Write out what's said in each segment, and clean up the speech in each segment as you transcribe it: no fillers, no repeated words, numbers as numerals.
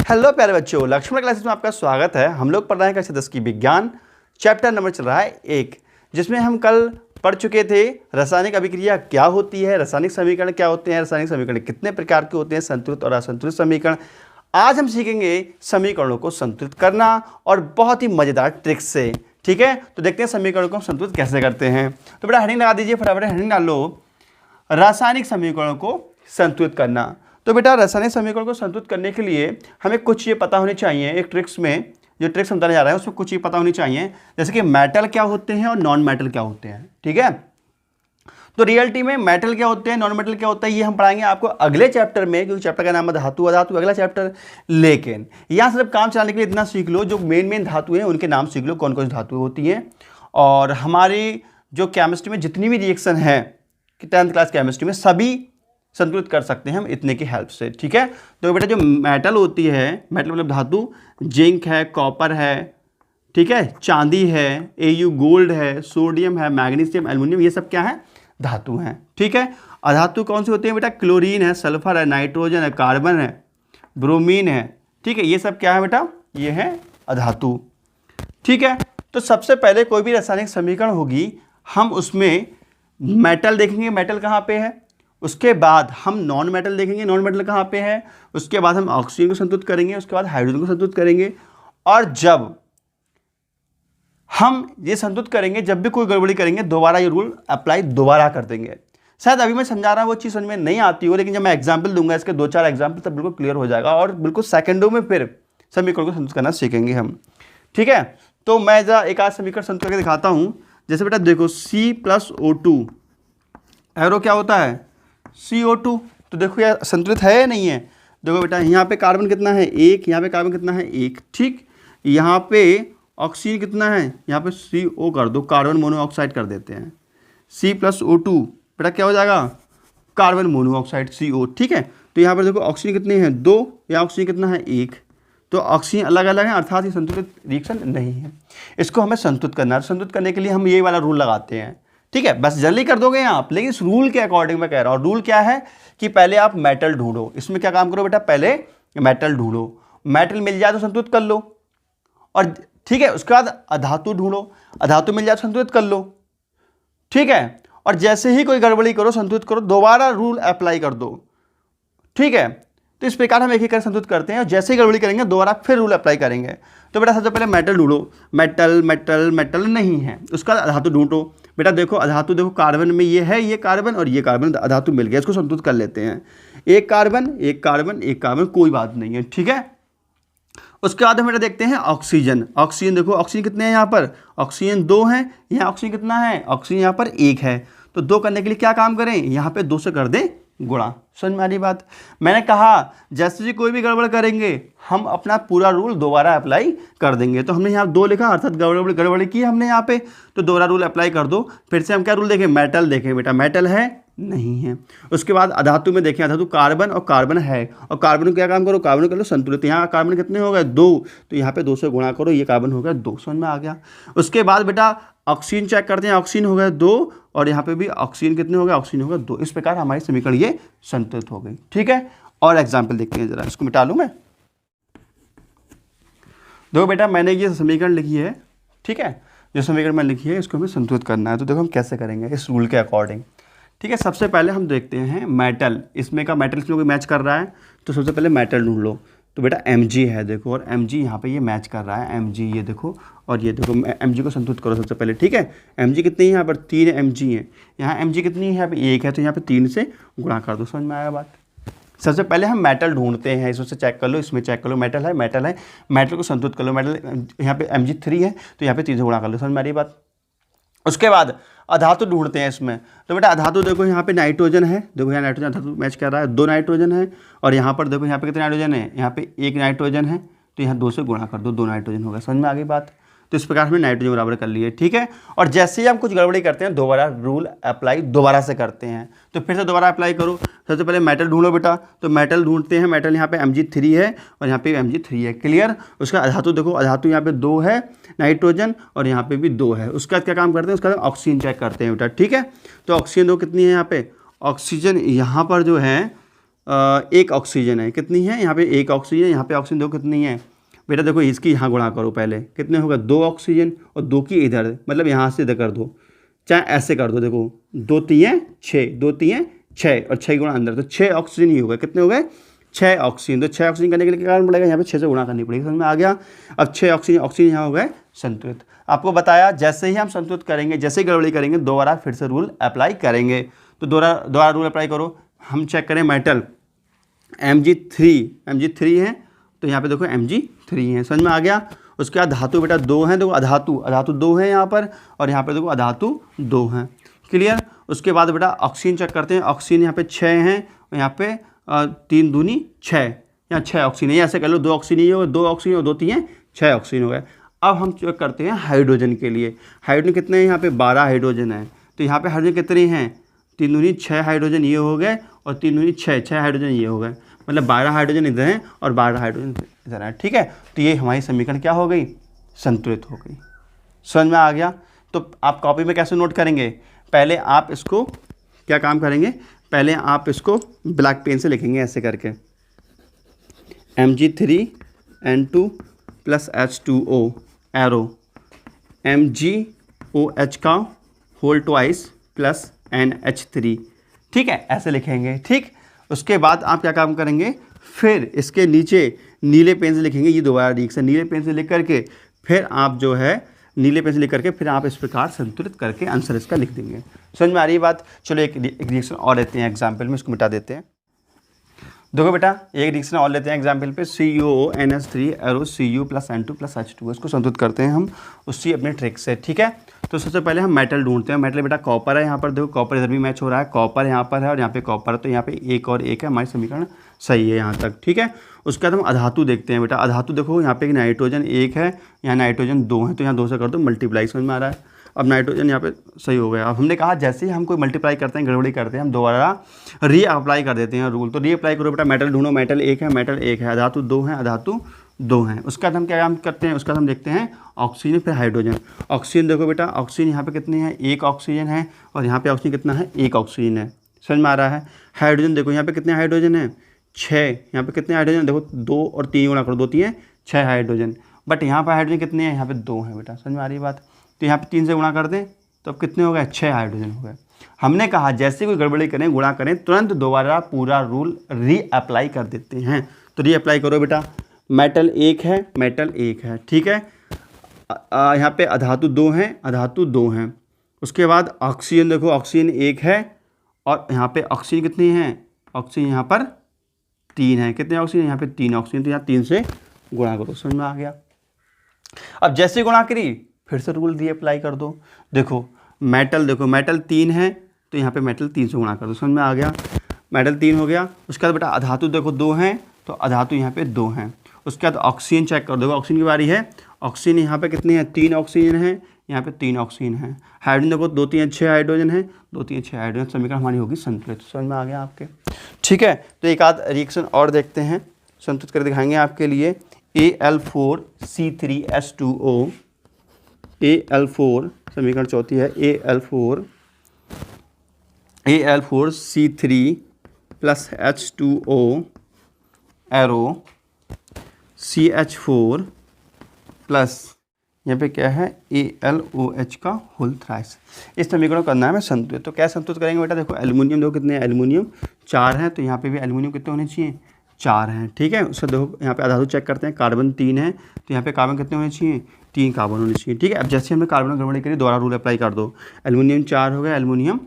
Hello प्यारे बच्चों, Lakshman classes में आपका स्वागत है। हम लोग पढ़ रहे हैं कक्षा 10 की विज्ञान। चैप्टर नंबर चल रहा है 1, जिसमें हम कल पढ़ चुके थे रासायनिक अभिक्रिया क्या होती है, रासायनिक समीकरण क्या होते हैं, रासायनिक समीकरण कितने प्रकार के होते हैं, संतुलित और असंतुलित समीकरण। आज हम सीखेंगे समीकरणों को संतुलित करना और बहुत ही मज़ेदार ट्रिक्स से। ठीक है, तो देखते हैं समीकरणों को हम संतुलित कैसे करते हैं। तो बेटा हेडिंग लगा दीजिए, फटाफट हेडिंग डाल लो, रासायनिक समीकरणों को संतुलित करना। तो बेटा रासायनिक समीकरण को संतुलित करने के लिए हमें कुछ चीज़ें पता होनी चाहिए। एक ट्रिक्स में जो ट्रिक्स हम बताने जा रहे हैं उसमें कुछ चीज़ें पता होनी चाहिए, जैसे कि मेटल क्या होते हैं और नॉन मेटल क्या होते हैं। ठीक है, तो रियलिटी में मेटल क्या होते हैं, नॉन मेटल क्या होता है, ये हम पढ़ाएंगे आपको अगले चैप्टर में, क्योंकि चैप्टर का नाम है धातु अधातु, अगला चैप्टर। लेकिन यहाँ सिर्फ काम चलाने के लिए इतना सीख लो, जो मेन धातु हैं उनके नाम सीख लो, कौन कौन सी धातुएं होती हैं। और हमारी जो केमिस्ट्री में जितनी भी रिएक्शन है कि 10th क्लास केमिस्ट्री में, सभी संतुलित कर सकते हैं हम इतने की हेल्प से। ठीक है, तो बेटा जो मेटल होती है, मेटल मतलब धातु, जिंक है, कॉपर है, ठीक है, चांदी है, एयू गोल्ड है, सोडियम है, मैग्नीशियम, एल्युमिनियम, ये सब क्या है, धातु हैं। ठीक है, अधातु कौन सी होती है बेटा, क्लोरीन है, सल्फर है, नाइट्रोजन है, कार्बन है, ब्रोमीन है। ठीक है, ये सब क्या है बेटा, ये है अधातु। ठीक है, तो सबसे पहले कोई भी रासायनिक समीकरण होगी, हम उसमें मेटल देखेंगे, मेटल कहाँ पे है। उसके बाद हम नॉन मेटल देखेंगे, नॉन मेटल कहाँ पे है। उसके बाद हम ऑक्सीजन को संतुलित करेंगे, उसके बाद हाइड्रोजन को संतुलित करेंगे। और जब हम ये संतुलित करेंगे, जब भी कोई गड़बड़ी करेंगे, दोबारा ये रूल अप्लाई दोबारा कर देंगे। शायद अभी मैं समझा रहा हूँ वो चीज़ समझ में नहीं आती हो, लेकिन जब मैं एग्जाम्पल दूंगा, इसके 2-4 एग्जाम्पल, तब बिल्कुल क्लियर हो जाएगा और बिल्कुल सेकेंडों में फिर समीकरण को संतुलित करना सीखेंगे हम। ठीक है, तो मैं जरा एक आध समीकरण संतुलित करके दिखाता हूँ। जैसे बेटा देखो C+O2, एरो क्या होता है, CO2। तो देखो यार संतुलित है या नहीं है। देखो बेटा यहाँ पे कार्बन कितना है, 1, यहाँ पे कार्बन कितना है, 1। ठीक, यहाँ पे ऑक्सीजन कितना है, यहाँ पे CO कर दो, कार्बन मोनोऑक्साइड कर देते हैं। C+O2 बेटा क्या हो जाएगा, कार्बन मोनोऑक्साइड CO। ठीक है, तो यहाँ पर देखो ऑक्सीजन कितने हैं, 2, यहाँ ऑक्सीजन कितना है, 1। तो ऑक्सीजन अलग अलग है, अर्थात ये संतुलित रिएक्शन नहीं है। इसको हमें संतुलित करना है। संतुलित करने के लिए हम ये वाला रूल लगाते हैं। ठीक है, बस जल्दी कर दोगे आप, लेकिन इस रूल के अकॉर्डिंग मैं कह रहा हूँ। रूल क्या है कि पहले आप मेटल ढूंढो। इसमें क्या काम करो बेटा, पहले मेटल ढूंढो, मेटल मिल जाए तो संतुलित कर लो। और ठीक है, उसके बाद अधातु ढूंढो, अधातु मिल जाए तो संतुलित कर लो। ठीक है, और जैसे ही कोई गड़बड़ी करो, संतुलित करो, दोबारा रूल अप्लाई कर दो। ठीक है, तो इस प्रकार हम एक एक कर संतुलित करते हैं, और जैसे ही गड़बड़ी करेंगे दोबारा फिर रूल अप्लाई करेंगे। तो बेटा सबसे पहले मेटल ढूंढो, मेटल मेटल मेटल नहीं है, उसका अधातु ढूंढो। बेटा देखो अधातु, देखो कार्बन में ये है, ये कार्बन और ये कार्बन, अधातु मिल गया, इसको संतुलित कर लेते हैं। एक कार्बन एक कार्बन एक कार्बन, कोई बात नहीं है। ठीक है, उसके बाद हम बेटा देखते हैं ऑक्सीजन। ऑक्सीजन देखो, ऑक्सीजन कितने हैं यहाँ पर, ऑक्सीजन 2 है, यहाँ ऑक्सीजन कितना है, ऑक्सीजन यहाँ पर 1 है। तो 2 करने के लिए क्या काम करें, यहाँ पे 2 से कर दें गुणा। समझ में आ रही बात। मैंने कहा जैसे ही कोई भी गड़बड़ करेंगे, हम अपना पूरा रूल दोबारा अप्लाई कर देंगे। तो हमने यहाँ 2 लिखा, अर्थात गड़बड़ी की हमने यहाँ पे, तो दोबारा रूल अप्लाई कर दो। फिर से हम क्या रूल देखें, मेटल देखें, बेटा मेटल है नहीं है। उसके बाद अधातु में देखें, अधातु कार्बन और कार्बन है, और कार्बन को क्या काम करो, कार्बन कर लो संतुलित। यहाँ कार्बन कितने हो गए, 2, तो यहाँ पे 2 से गुणा करो, ये कार्बन हो गया 2। समझ में आ गया। उसके बाद बेटा ऑक्सीजन चेक करते हैं, ऑक्सीजन हो गया 2, और यहाँ पे भी ऑक्सीजन कितने हो गए, ऑक्सीजन हो गया 2। इस प्रकार हमारी समीकरण ये संतुलित हो गई। ठीक है, और एग्जाम्पल देखते हैं जरा, इसको मिटा लूँ मैं। देखो बेटा मैंने ये समीकरण लिखी है। ठीक है, जो समीकरण मैंने लिखी है इसको हमें संतुलित करना है। तो देखो हम कैसे करेंगे इस रूल के अकॉर्डिंग। ठीक है, सबसे पहले हम देखते हैं मेटल, इसमें का मेटल इसमें कोई मैच कर रहा है, तो सबसे पहले मेटल ढूंढ लो। तो बेटा Mg है देखो, और Mg यहाँ पे ये मैच कर रहा है, Mg ये देखो, और ये देखो Mg को संतुलित करो सबसे पहले। ठीक है, Mg कितनी है यहाँ पर, 3 Mg है, यहाँ Mg कितनी है, यहाँ पे 1 है, तो यहाँ पे 3 से गुणा कर दो। समझ में आया बात। सबसे पहले हम मेटल ढूंढते हैं, इसमें से चेक कर लो, इसमें चेक कर लो, मेटल है मेटल है, मेटल को संतुलित कर लो। मेटल यहाँ पे Mg 3 है, तो यहाँ पे 3 से गुणा कर लो। समझ में आ रही बात। उसके बाद अधातु ढूंढते हैं इसमें। तो बेटा अधातु देखो यहाँ पे नाइट्रोजन है, देखो यहाँ नाइट्रोजन अधातु मैच कर रहा है, 2 नाइट्रोजन है, और यहाँ पर देखो यहाँ पे कितने नाइट्रोजन है, यहाँ पे 1 नाइट्रोजन है, तो यहाँ 2 से गुणा कर दो, 2 नाइट्रोजन होगा। समझ में आ गई बात। तो इस प्रकार हमने नाइट्रोजन बराबर कर लिए। ठीक है, और जैसे ही हम कुछ गड़बड़ी करते हैं, दोबारा रूल अप्लाई दोबारा से करते हैं। तो फिर से दोबारा अप्लाई करो। सबसे पहले मेटल ढूंढो बेटा, तो मेटल ढूंढते हैं। मेटल यहाँ पे Mg3 है, और यहाँ पे Mg3 है, क्लियर। उसका अधातु देखो, अधातु यहाँ पे 2 है, नाइट्रोजन, और यहाँ पे भी 2 है। उसका क्या काम करते हैं, उसका ऑक्सीजन चेक करते हैं बेटा। ठीक है, तो ऑक्सीजन दो कितनी है यहाँ पे, ऑक्सीजन यहाँ पर जो है एक ऑक्सीजन है, कितनी है यहाँ पे एक ऑक्सीजन, यहाँ पे ऑक्सीजन देखो कितनी है बेटा, देखो इसकी यहाँ गुणा करो पहले, कितने होगा 2 ऑक्सीजन और 2 की इधर, मतलब यहाँ से इधर कर दो, चाहे ऐसे कर दो, देखो 2 3 6, 2 3 6 और 6 गुणा अंदर, तो 6 ऑक्सीजन ही हो गए, कितने हो गए 6 ऑक्सीजन। तो 6 ऑक्सीजन करने के लिए क्या करना पड़ेगा, यहाँ पे 6 से गुणा करनी पड़ेगी, समझ में आ गया। अब 6 ऑक्सीजन यहाँ हो गए संतुलित। आपको बताया जैसे ही हम संतुलित करेंगे, जैसे ही गड़बड़ी करेंगे दोबारा फिर से रूल अप्लाई करेंगे। तो दोबारा रूल अप्लाई करो। हम चेक करें मेटल Mg3 है, तो यहाँ पे देखो Mg3 है, समझ में आ गया। उसके बाद धातु बेटा 2 हैं, देखो अधातु 2 है यहाँ पर, और यहाँ पे देखो अधातु 2 हैं, क्लियर। उसके बाद बेटा ऑक्सीजन चेक करते हैं। ऑक्सीजन यहाँ पे 6 हैं और यहाँ पे 3 दूनी 6, यहाँ 6 ऑक्सीजन है, ऐसे कर लो 2 ऑक्सीजन ये हो गए, 2 ऑक्सीजन और 2 3 6 ऑक्सीजन हो गए। अब हम चेक करते हैं हाइड्रोजन के लिए। हाइड्रोजन कितने हैं, यहाँ पे 12 हाइड्रोजन है, तो यहाँ पे हाइड्रोजन कितने हैं, 3 दूनी 6 हाइड्रोजन ये हो गए और 3 दूनी 6 हाइड्रोजन ये हो गए, मतलब 12 हाइड्रोजन इधर हैं और 12 हाइड्रोजन इधर है, ठीक है। तो ये हमारी समीकरण क्या हो गई, संतुलित हो गई। समझ में आ गया। तो आप कॉपी में कैसे नोट करेंगे, पहले आप इसको क्या काम करेंगे, पहले आप इसको ब्लैक पेन से लिखेंगे ऐसे करके, Mg3N2 + H2O एरो MgOH का होल ट्वाइस प्लस NH3, ठीक है, ऐसे लिखेंगे, ठीक। उसके बाद आप क्या काम करेंगे, फिर इसके नीचे नीले पेन से लिखेंगे, ये दोबारा रिएक्शन नीले पेन से लिख करके फिर आप जो है नीले पेन से लिख करके फिर आप इस प्रकार संतुलित करके आंसर इसका लिख देंगे। समझ में आ रही है बात। चलो एक रिएक्शन और लेते हैं एग्जाम्पल में, इसको मिटा देते हैं। देखो बेटा एक रिएक्शन और लेते हैं एग्जाम्पल पे, CuONH3 arrow Cu + N2 + H2, इसको संतुलित करते हैं हम उसी अपने ट्रिक से, ठीक है। तो सबसे पहले हम मेटल ढूंढते हैं। मेटल बेटा कॉपर है, यहाँ पर देखो कॉपर इधर भी मैच हो रहा है, कॉपर यहाँ पर है और यहाँ पे कॉपर है, तो यहाँ पे 1 और 1 है, हमारी समीकरण सही है यहाँ तक, ठीक है। उसके बाद हम अधातु देखते हैं बेटा। अधातु देखो यहाँ पे नाइट्रोजन 1 है, यहाँ नाइट्रोजन 2 है, तो यहाँ 2 से कर दो मल्टीप्लाई, समझ में आ रहा है। अब नाइट्रोजन यहाँ पे सही हो गया। अब हमने कहा जैसे ही हम कोई मल्टीप्लाई करते हैं, गड़बड़ी करते हैं, हम दोबारा री अप्लाई कर देते हैं रूल। तो री अप्लाई करो बेटा, मेटल ढूंढो, मेटल 1 है, मेटल 1 है, अधातु 2 है, अधातु 2 हैं। उसके बाद हम क्या काम करते हैं, उसका हम देखते हैं ऑक्सीजन फिर हाइड्रोजन। ऑक्सीजन देखो बेटा, ऑक्सीजन यहाँ पे कितने हैं, 1 ऑक्सीजन है और यहाँ पे ऑक्सीजन कितना है, 1 ऑक्सीजन है, समझ में आ रहा है। हाइड्रोजन देखो यहाँ पे कितने हाइड्रोजन है, 6, यहाँ पे कितने हाइड्रोजन, देखो 2 और 3 गुणा करो, 2 3 6 हाइड्रोजन, बट यहाँ पर हाइड्रोजन कितने हैं, यहाँ पे 2 हैं बेटा, समझ में आ रही है बात। तो यहाँ पे 3 से गुणा कर दें तो अब कितने हो गए, 6 हाइड्रोजन हो गए। हमने कहा जैसे कोई गड़बड़ी करें, गुणा करें, तुरंत दोबारा पूरा रूल री अप्लाई कर देते हैं। तो री अप्लाई करो बेटा, मेटल 1 है, मेटल 1 है, ठीक है। यहाँ पे अधातु 2 हैं, अधातु 2 हैं। उसके बाद ऑक्सीजन देखो, ऑक्सीजन 1 है और यहाँ पे ऑक्सीजन कितनी है, ऑक्सीजन यहाँ पर 3 है, कितने ऑक्सीजन, यहाँ पे 3 ऑक्सीजन, तो यहाँ 3 से गुणा करो, समझ में आ गया। अब जैसे गुणा करी फिर से रूल री अप्लाई कर दो। देखो मेटल 3 है, तो यहाँ पे मेटल 3 से गुणा कर दो, समझ में आ गया। मेटल 3 हो गया। उसके बाद बेटा अधातु देखो 2 हैं, तो अधातु यहाँ पे 2 हैं। उसके बाद ऑक्सीजन चेक कर, देखो ऑक्सीजन की बारी है। ऑक्सीजन यहाँ पे कितनी है, 3 ऑक्सीजन है, यहाँ पे 3 ऑक्सीजन है। हाइड्रोजन देखो 2 3 6 हाइड्रोजन है, 2 3 6 हाइड्रोजन, समीकरण हमारी होगी संतुलित। समझ में आ गया आपके, ठीक है। तो एक आध रिएक्शन और देखते हैं, संतुलित कर दिखाएंगे आपके लिए। Al4C3H2O, Al4 समीकरण चौथी है, Al4C3 + H2O arrow CH4 plus यहाँ पे क्या है, AlOH का होल थ्राइस। इस समीकरण को करना है हमें संतुलित। तो क्या संतुलित करेंगे बेटा, देखो एल्युमिनियम देखो कितने हैं, एल्युमिनियम 4 हैं, तो यहाँ पे भी एल्युमिनियम कितने होने चाहिए, 4 हैं, ठीक है। उससे देखो यहाँ पे अधातु चेक करते हैं, कार्बन 3 है, तो यहाँ पे कार्बन कितने होने चाहिए, 3 कार्बन होने चाहिए, ठीक है। अब जैसे हमने कार्बन गड़बड़ी करी, दोबारा रूल अप्लाई कर दो। एल्युमिनियम 4 हो गए, एल्युमिनियम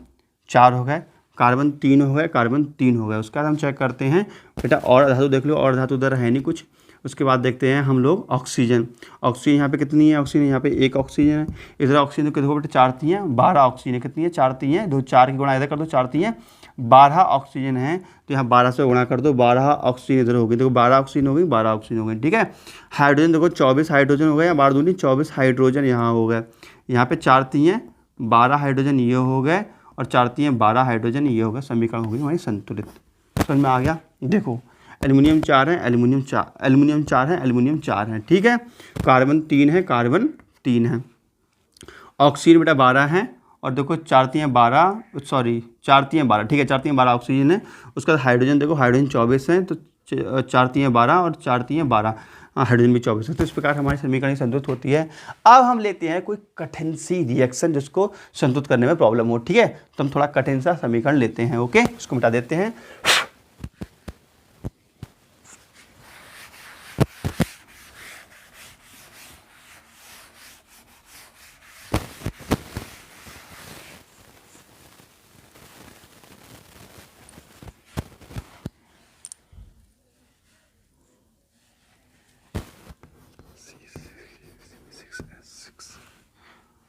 4 हो गए, कार्बन 3 हो गए, कार्बन 3 हो गए। उसके बाद हम चेक करते हैं बेटा और धातु देख लो, और धातु उधर है नहीं कुछ। उसके बाद देखते हैं हम लोग ऑक्सीजन। ऑक्सीजन यहाँ पे कितनी है, ऑक्सीजन यहाँ पे 1 ऑक्सीजन है, इधर ऑक्सीजन देखो बेटा 4 3 है, 12 ऑक्सीजन कितनी है, 4 3 है, 2 4 की गुणा इधर कर दो, 4 3 है 12 ऑक्सीजन है, तो यहाँ 12 से गुणा कर दो, 12 ऑक्सीजन इधर होगी, देखो 12 ऑक्सीजन हो गई, 12 ऑक्सीजन हो गई, ठीक है। हाइड्रोजन देखो 24 हाइड्रोजन हो गए, या 12 दूनी 24 हाइड्रोजन यहाँ हो गए। यहाँ पे 4 3 है 12 हाइड्रोजन ये हो गए, और 4 3 है 12 हाइड्रोजन ये हो गए, समीकरण हो गई हमारी संतुलित। समझ में आ गया। देखो एल्युमिनियम 4 है, एल्युमिनियम 4 है, एल्युमिनियम 4 है, ठीक है। कार्बन 3 है, कार्बन 3 है। ऑक्सीजन बेटा 12 है और देखो 4×3 = 12, सॉरी 4×3 = 12, ठीक है 4×3 = 12 ऑक्सीजन है। उसके बाद हाइड्रोजन देखो, हाइड्रोजन 24 है, तो 4×3 = 12 और 4×3 = 12, हाइड्रोजन भी 24 है। तो इस प्रकार हमारी समीकरण संतुलित होती है। अब हम लेते हैं कोई कठिन सी रिएक्शन जिसको संतुलित करने में प्रॉब्लम हो, ठीक है। तो हम थोड़ा कठिन सा समीकरण लेते हैं, ओके, इसको मिटा देते हैं।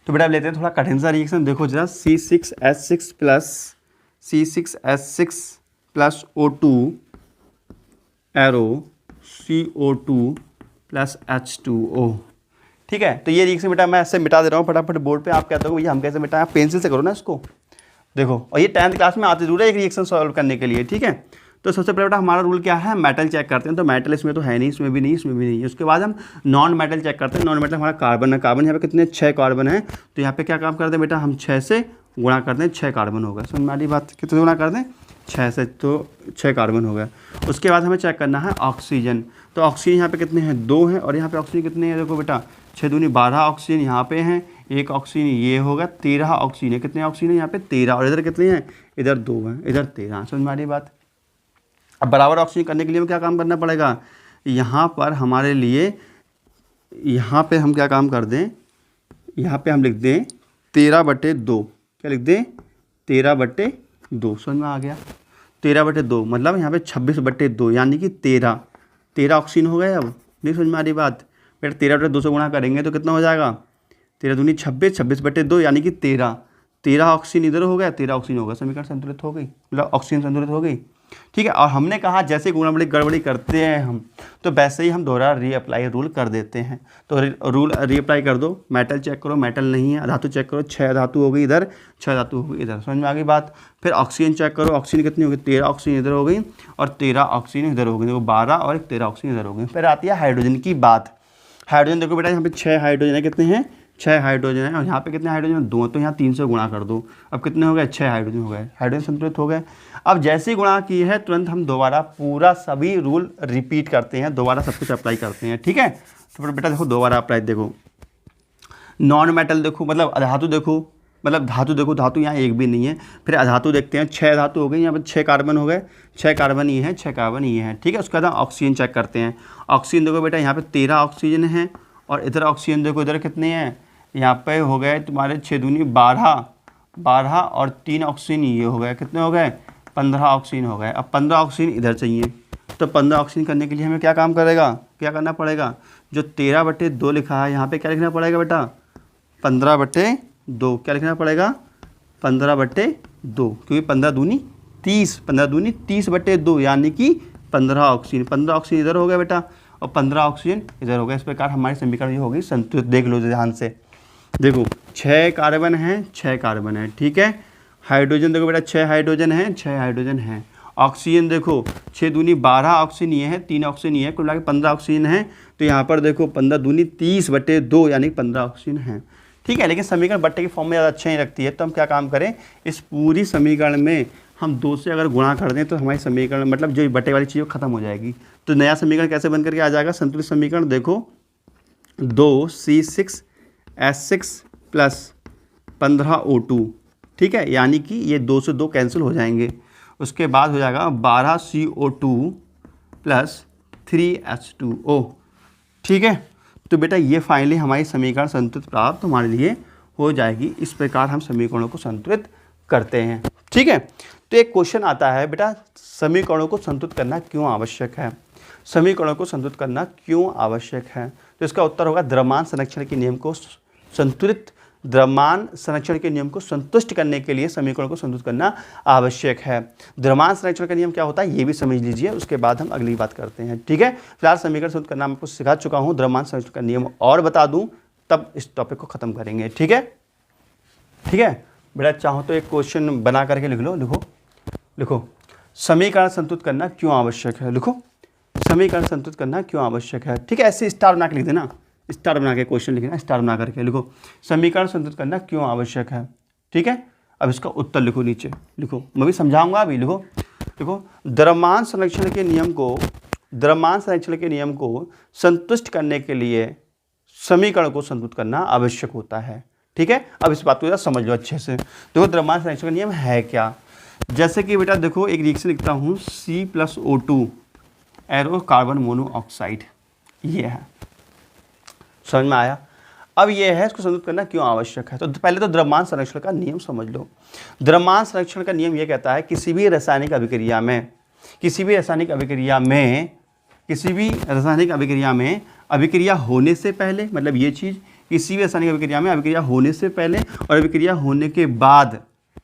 तो बेटा अब लेते हैं थोड़ा कठिन सा रिएक्शन, देखो जरा C6H6 plus O2 arrow CO2 plus H2O, ठीक है। तो ये रिएक्शन बेटा मैं ऐसे मिटा दे रहा हूँ फटाफट बोर्ड पे। आप कहते हो भैया हम कैसे मिटाएं, पेंसिल से करो ना इसको, देखो। और ये 10th क्लास में आते जरूर है एक रिएक्शन सॉल्व करने के लिए, ठीक है। तो सबसे पहले बेटा हमारा रूल क्या है, मेटल चेक करते हैं। तो मेटल इसमें तो है नहीं, इसमें भी नहीं, इसमें भी नहीं। उसके बाद हम नॉन मेटल चेक करते हैं। नॉन मेटल हमारा कार्बन है। कार्बन यहाँ पे कितने, 6 कार्बन है। तो यहाँ पे क्या काम करते हैं बेटा, हम 6 से गुणा करते हैं, 6 कार्बन होगा। समझ में आ रही बात, कितने गुणा करते हैं, 6 से, तो 6 कार्बन हो गया। उसके बाद हमें चेक करना है ऑक्सीजन। तो ऑक्सीजन यहाँ पे कितने हैं, 2 हैं। और यहाँ पे ऑक्सीजन कितने हैं, देखो बेटा 6×2 = 12 ऑक्सीजन यहाँ पे हैं। एक ऑक्सीजन ये होगा, 13 ऑक्सीजन है। कितने ऑक्सीजन है यहाँ पे, 13। और इधर कितने हैं, इधर 2 हैं, इधर 13। समझ में आ रही बात। अब बराबर ऑक्सीजन करने के लिए हमें क्या काम करना पड़ेगा, यहाँ पर हमारे लिए, यहाँ पे हम क्या काम कर दें, यहाँ पे हम लिख दें 13/2। क्या लिख दें, 13/2। समझ में आ गया, 13/2 मतलब यहाँ पे 26/2, यानी कि 13 ऑक्सीजन हो गए। अब नहीं समझ में आ रही बात, फिर 13/2 से गुणा करेंगे तो कितना हो जाएगा, 13×2 = 26, 26/2 यानी कि 13 ऑक्सीजन इधर हो गया, 13 ऑक्सीजन होगा। समीकरण संतुलित हो गई, मतलब ऑक्सीजन संतुलित हो गई, ठीक है। और हमने कहा जैसे गुणा गड़बड़ी करते हैं हम, तो वैसे ही हम दोबारा रीअप्लाई रूल कर देते हैं। तो रूल रीअप्लाई कर दो। मेटल चेक करो, मेटल नहीं है। धातु चेक करो, 6 धातु हो गई इधर, 6 धातु हो गई इधर। समझ में आ गई बात। फिर ऑक्सीजन चेक करो, ऑक्सीजन कितनी हो गई, 13 ऑक्सीजन इधर हो गई और 13 ऑक्सीजन इधर हो गई। देखो 12 और 13 ऑक्सीजन इधर हो गई। फिर आती है हाइड्रोजन की बात। हाइड्रोजन देखो बेटा यहाँ पे 6 हाइड्रोजन है। कितने हैं, 6 हाइड्रोजन है। और यहाँ पे कितने हाइड्रोजन, 2। तो यहाँ 3 से गुणा कर दो। अब कितने हो गए, 6 हाइड्रोजन हो गए। हाइड्रोजन संतुलित हो गए। अब जैसे ही गुणा की है तुरंत हम दोबारा पूरा सभी रूल रिपीट करते हैं, दोबारा सब कुछ अप्लाई करते हैं, ठीक है। तो फिर बेटा देखो दोबारा अप्लाई, देखो नॉन मेटल देखो, मतलब अधातु देखो, मतलब धातु देखो, धातु यहाँ एक भी नहीं है। फिर अधातु देखते हैं, 6 धातु हो गई। यहाँ पर 6 कार्बन हो गए, 6 कार्बन ये है, 6 कार्बन ये है, ठीक है। उसके बाद ऑक्सीजन चेक करते हैं। ऑक्सीजन देखो बेटा यहाँ पे 13 ऑक्सीजन है। और इधर ऑक्सीजन देखो, इधर कितने हैं, यहाँ पे हो गए तुम्हारे 6×2 = 12 और 3 ऑक्सीजन ये हो गए। कितने हो गए, 15 ऑक्सीजन हो गए। अब 15 ऑक्सीजन इधर चाहिए। तो 15 ऑक्सीजन करने के लिए हमें क्या काम करेगा, क्या करना पड़ेगा, जो 13/2 लिखा है यहाँ पे क्या लिखना पड़ेगा बेटा, 15/2। क्या लिखना पड़ेगा, 15/2, क्योंकि 15×2 = 30, 15×2 = 30/2 यानी कि 15 ऑक्सीजन। 15 ऑक्सीजन इधर हो गया बेटा और 15 ऑक्सीजन इधर हो गया। इस प्रकार हमारी समीकरण ये होगी संतुलित। देख लो ध्यान से, देखो 6 कार्बन है, 6 कार्बन है, ठीक है। हाइड्रोजन देखो बेटा 6 हाइड्रोजन है, 6 हाइड्रोजन है। ऑक्सीजन देखो 6×2 = 12 ऑक्सीजन ये है, 3 ऑक्सीजन ये है, कुल मिला के 15 ऑक्सीजन है। तो यहाँ पर देखो 15×2 = 30/2 यानी 15 ऑक्सीजन है, ठीक है। लेकिन समीकरण बट्टे की फॉर्म में ज़्यादा अच्छा ही लगती है। तो हम क्या काम करें, इस पूरी समीकरण में हम 2 से अगर गुणा कर दें तो हमारी समीकरण, मतलब जो बट्टे वाली चीज़ खत्म हो जाएगी। तो नया समीकरण कैसे बन करके आ जाएगा, संतुलित समीकरण देखो 2C6H6 प्लस 15O2, ठीक है। यानी कि ये 2 से 2 कैंसिल हो जाएंगे। उसके बाद हो जाएगा 12CO2 प्लस 3H2O, ठीक है। तो बेटा ये फाइनली हमारी समीकरण संतुलित प्राप्त हमारे लिए हो जाएगी। इस प्रकार हम समीकरणों को संतुलित करते हैं, ठीक है। तो एक क्वेश्चन आता है बेटा, समीकरणों को संतुलित करना क्यों आवश्यक है, समीकरणों को संतुलित करना क्यों आवश्यक है। तो इसका उत्तर होगा द्रव्यमान संरक्षण के नियम को संतुलित, द्रव्यमान संरक्षण के नियम को संतुष्ट करने के लिए समीकरणों को संतुलित करना आवश्यक है। द्रव्यमान संरक्षण का नियम क्या होता है ये भी समझ लीजिए, उसके बाद हम अगली बात करते हैं, ठीक है। फिलहाल समीकरण संतुलित करना मैं आपको सिखा चुका हूँ। द्रव्यमान संरक्षण का नियम और बता दूँ तब इस टॉपिक को खत्म करेंगे, ठीक है, ठीक है। बेटा चाहो तो एक क्वेश्चन बना करके लिख लो, लिखो समीकरण संतुलित करना क्यों आवश्यक है। लिखो समीकरण संतुलित करना क्यों आवश्यक है, ठीक है। ऐसे स्टार बना के लिख देना, स्टार बना के क्वेश्चन लिखना, स्टार बना करके लिखो समीकरण संतुलित करना क्यों आवश्यक है, ठीक है, अब इसका उत्तर लिखो, नीचे लिखो, मैं भी समझाऊंगा अभी, लिखो देखो, द्रव्यमान संरक्षण के नियम को संतुष्ट करने के लिए समीकरण को संतुष्ट करना आवश्यक होता है। ठीक है, अब इस बात को जरा समझ लो अच्छे से। देखो द्रव्यमान संरक्षण का नियम है क्या, जैसे कि बेटा देखो एक रिएक्शन लिखता हूँ C+O2 एरो कार्बन मोनोऑक्साइड, ये है, समझ में आया। अब ये है, इसको संतुलित करना क्यों आवश्यक है। तो पहले तो द्रव्यमान संरक्षण का नियम समझ लो। द्रव्यमान संरक्षण का नियम ये कहता है किसी भी रासायनिक अभिक्रिया में अभिक्रिया होने से पहले, मतलब ये चीज़, किसी भी रासायनिक अभिक्रिया में अभिक्रिया होने से पहले और अभिक्रिया होने के बाद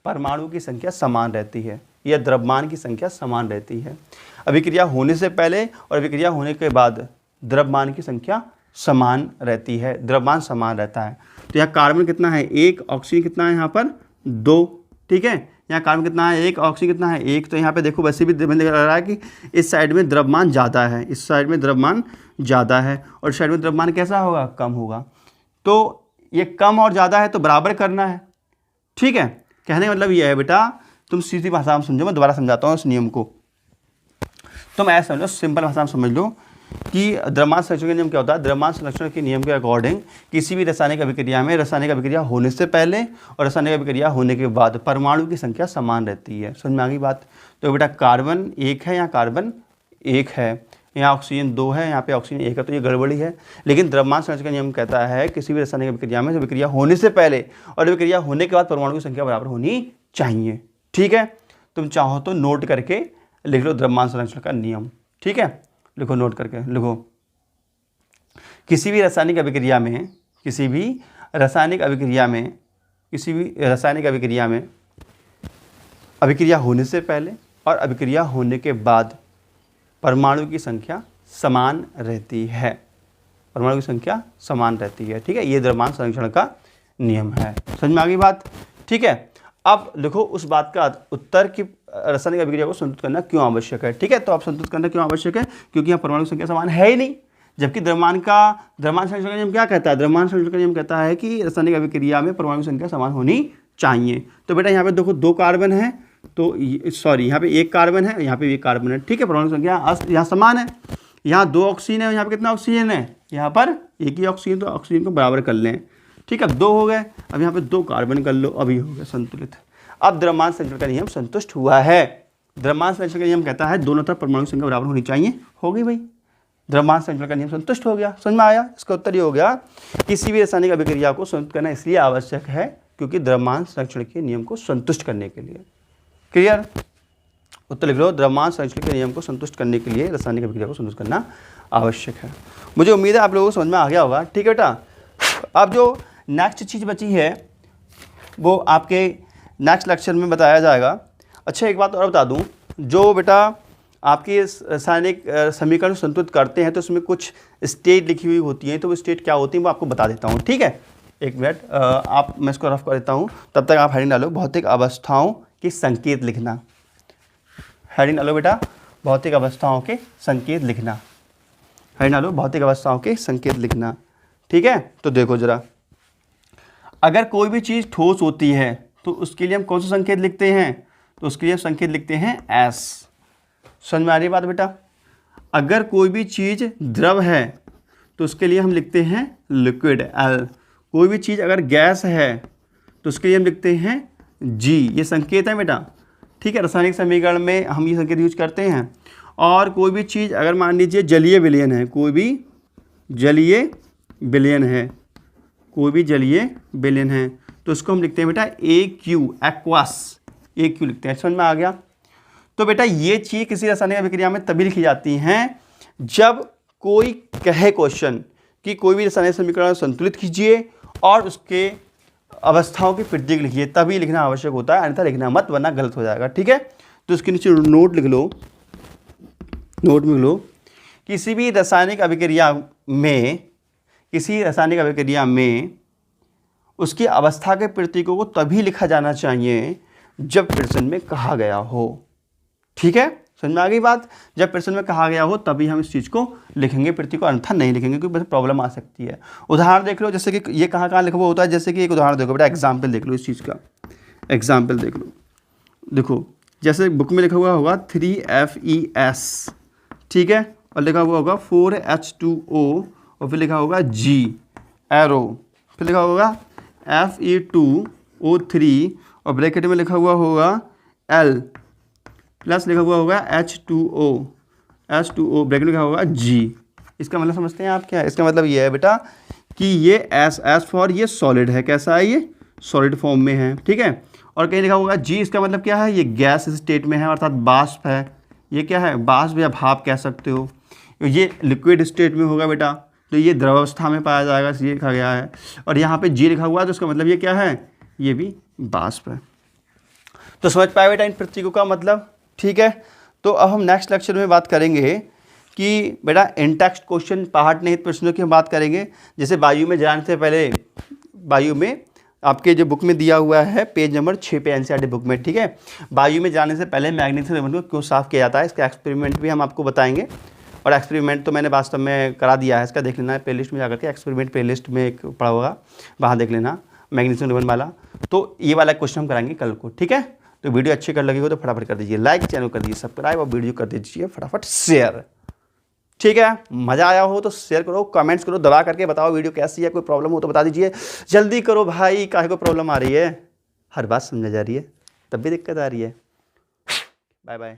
परमाणु की संख्या समान रहती है, या द्रव्यमान की संख्या समान रहती है। अभिक्रिया होने से पहले और अभिक्रिया होने के बाद द्रव्यमान की संख्या समान रहती है, द्रव्यमान समान रहता है। तो यहाँ कार्बन कितना है 1, ऑक्सीजन कितना है यहाँ पर 2, ठीक है, यहाँ कार्बन कितना है 1, ऑक्सीजन कितना है 1। तो यहाँ पे देखो वैसे भी लग रहा है कि इस साइड में द्रव्यमान ज़्यादा है, इस साइड में द्रव्यमान ज़्यादा है, और इस साइड में द्रव्यमान कैसा होगा, कम होगा। तो ये कम और ज़्यादा है तो बराबर करना है, ठीक है। कहने का मतलब ये है बेटा, तुम सीधी भाषा में समझो, मैं दोबारा समझाता हूँ इस नियम को। तुम ऐसा समझ लो, सिंपल भाषा में समझ लो कि द्रव्यमान संरक्षण का नियम क्या होता है। द्रव्यमान संरक्षण के नियम के अकॉर्डिंग किसी भी रासायनिक अभिक्रिया में रासायनिक अभिक्रिया होने से पहले और रासायनिक अभिक्रिया होने के बाद परमाणु की संख्या समान रहती है। समझ में आ गई बात। तो बेटा कार्बन 1 है, यहाँ कार्बन 1 है, यहाँ ऑक्सीजन 2 है, यहाँ पे ऑक्सीजन 1 है, तो ये गड़बड़ी है। लेकिन द्रव्यमान संरक्षण का नियम कहता है किसी भी रासायनिक अभिक्रिया में अभिक्रिया होने से पहले और अभिक्रिया होने के बाद परमाणु की संख्या बराबर होनी चाहिए। ठीक है, तुम चाहो तो नोट करके लिख लो द्रव्यमान संरक्षण का नियम। ठीक है, लिखो, नोट करके लिखो। किसी भी रासायनिक अभिक्रिया में अभिक्रिया होने से पहले और अभिक्रिया होने के बाद परमाणु की संख्या समान रहती है, परमाणु की संख्या समान रहती है। ठीक है, ये द्रव्यमान संरक्षण का नियम है। समझ में आ गई बात। ठीक है, अब देखो उस बात का उत्तर कि रासायनिक अभिक्रिया को संतुलित करना क्यों आवश्यक है। ठीक है, तो अब संतुलित करना क्यों आवश्यक है, क्योंकि यहाँ परमाणु संख्या समान है ही नहीं। जबकि द्रव्यमान संरक्षण का नियम क्या कहता है, द्रव्यमान संरक्षण का नियम कहता है कि रासायनिक अभिक्रिया में परमाणु संख्या समान होनी चाहिए। तो बेटा यहाँ पे देखो 2 कार्बन है, तो सॉरी यहाँ पे 1 कार्बन है, यहाँ पे 1 कार्बन है। ठीक है, परमाणु संख्या यहाँ समान है। यहाँ 2 ऑक्सीजन है, यहाँ पे कितना ऑक्सीजन है, यहाँ पर 1 ही ऑक्सीजन, तो ऑक्सीजन को बराबर कर लें। ठीक है, अब 2 हो गए, अब यहाँ पे 2 कार्बन कर लो, अभी हो गया संतुलित। अब द्रव्यमान संरक्षण का नियम संतुष्ट हुआ है। द्रव्यमान संरक्षण का नियम कहता है दोनों तरफ परमाणु संख्या बराबर होनी चाहिए। हो गई भाई, द्रव्यमान संरक्षण का नियम संतुष्ट हो गया। समझ में आया। इसका उत्तर ये हो गया, किसी भी रासायनिक अभिक्रिया को संतुलित करना इसलिए आवश्यक है क्योंकि द्रव्यमान संरक्षण के नियम को संतुष्ट करने के लिए। क्लियर, उत्तर लिख लो, द्रव्यमान संरक्षण के नियम को संतुष्ट करने के लिए रासायनिक अभिक्रिया को संतुष्ट करना आवश्यक है। मुझे उम्मीद है आप लोगों को समझ में आ गया होगा। ठीक है बेटा, अब जो नेक्स्ट चीज़ बची है वो आपके नेक्स्ट लेक्चर में बताया जाएगा। अच्छा, एक बात और बता दूं, जो बेटा आपकी रासायनिक समीकरण संतुलित करते हैं तो उसमें कुछ स्टेट लिखी हुई होती हैं, तो वो स्टेट क्या होती है वो आपको बता देता हूँ। ठीक है, एक मिनट, मैं इसको रफ कर देता हूँ, तब तक आप हेडिंग डालो, भौतिक अवस्थाओं के संकेत लिखना। हेडिंग डालो बेटा, भौतिक अवस्थाओं के संकेत लिखना। हेडिंग डालो, भौतिक अवस्थाओं के संकेत लिखना। ठीक है, तो देखो जरा, अगर कोई भी चीज़ ठोस होती है तो उसके लिए हम कौन सा संकेत लिखते हैं, तो उसके लिए हम संकेत लिखते हैं S। समझ में आ रही बात बेटा। अगर कोई भी चीज़ द्रव है तो उसके लिए हम लिखते हैं लिक्विड L। कोई भी चीज़ अगर गैस है तो उसके लिए हम लिखते हैं G। ये संकेत है बेटा। ठीक है, रासायनिक समीकरण में हम ये संकेत यूज करते हैं। और कोई भी चीज़ अगर मान लीजिए जलीय विलयन है, कोई भी जलीय विलयन है, कोई भी जलीय विलयन है, तो उसको हम लिखते हैं बेटा AQ, एक्वास, AQ लिखते हैं। समझ में आ गया। तो बेटा ये चीज़ किसी रासायनिक अभिक्रिया में तभी लिखी जाती हैं जब कोई कहे क्वेश्चन कि कोई भी रासायनिक समीकरण संतुलित कीजिए और उसके अवस्थाओं की प्रतीक लिखिए, तभी लिखना आवश्यक होता है, अन्यथा लिखना मत, वरना गलत हो जाएगा। ठीक है, तो इसके नीचे नोट लिख लो, नोट में लिख लो, किसी भी रासायनिक अभिक्रिया में उसकी अवस्था के प्रतीकों को तभी लिखा जाना चाहिए जब प्रश्न में कहा गया हो। ठीक है, समझ में आ गई बात। जब प्रश्न में कहा गया हो तभी हम इस चीज़ को लिखेंगे प्रतीक को, अन्यथा नहीं लिखेंगे क्योंकि प्रॉब्लम आ सकती है। उदाहरण देख लो, जैसे कि ये कहाँ लिखा हुआ होता है, जैसे कि एक उदाहरण देखो बेटा, एग्जाम्पल देख लो इस चीज़ का। एग्जाम्पल देख लो, देखो जैसे बुक में लिखा हुआ होगा 3FeS, ठीक है, और लिखा हुआ होगा 4H2O, और फिर लिखा होगा G एरो, फिर लिखा होगा Fe2O3, और ब्रैकेट में लिखा हुआ होगा L प्लस लिखा हुआ होगा H2O ब्रैकेट में लिखा होगा G। इसका मतलब समझते हैं आप क्या है? इसका मतलब ये है बेटा कि ये एस फॉर ये सॉलिड है, कैसा है ये? सॉलिड फॉर्म में है, ठीक है। और कहीं लिखा होगा G, इसका मतलब क्या है? ये गैस स्टेट में है, अर्थात बाष्प है। ये क्या है? बाष्प या भाप कह सकते हो। ये लिक्विड स्टेट में होगा बेटा, तो ये द्रवावस्था में पाया जाएगा, ये लिखा गया है। और यहाँ पे G लिखा हुआ है, तो इसका मतलब ये क्या है? ये भी बाष्प है। तो समझ पाए बेटा इन प्रतीकों का मतलब, ठीक है। तो अब हम नेक्स्ट लेक्चर में बात करेंगे कि बेटा इन टेक्स्ट क्वेश्चन पार्ट निहित प्रश्नों की हम बात करेंगे। जैसे वायु में जाने से पहले, वायु में आपके जो बुक में दिया हुआ है पेज नंबर 6 पे एनसीईआरटी बुक में, ठीक है, वायु में जाने से पहले मैग्नीशियम रिबन को क्यों साफ किया जाता है, इसका एक्सपेरिमेंट भी हम आपको बताएंगे। और एक्सपेरिमेंट तो मैंने वास्तव में करा दिया है, इसका देख लेना है प्लेलिस्ट में जाकर के, एक्सपेरिमेंट प्लेलिस्ट में एक पड़ा होगा, वहाँ देख लेना मैग्नीशियम रिबन वाला। तो ये वाला क्वेश्चन हम कराएंगे कल को, ठीक है। तो वीडियो अच्छी कर लगी हो तो फटाफट कर दीजिए लाइक, चैनल कर दीजिए सब्सक्राइब, और वीडियो कर दीजिए फटाफट शेयर, ठीक है। मज़ा आया हो तो शेयर करो, कमेंट्स करो, दबा करके बताओ वीडियो कैसी है, कोई प्रॉब्लम हो तो बता दीजिए। जल्दी करो भाई, काहे को प्रॉब्लम आ रही है? हर बात समझ जा रही है तब भी दिक्कत आ रही है। Bye bye.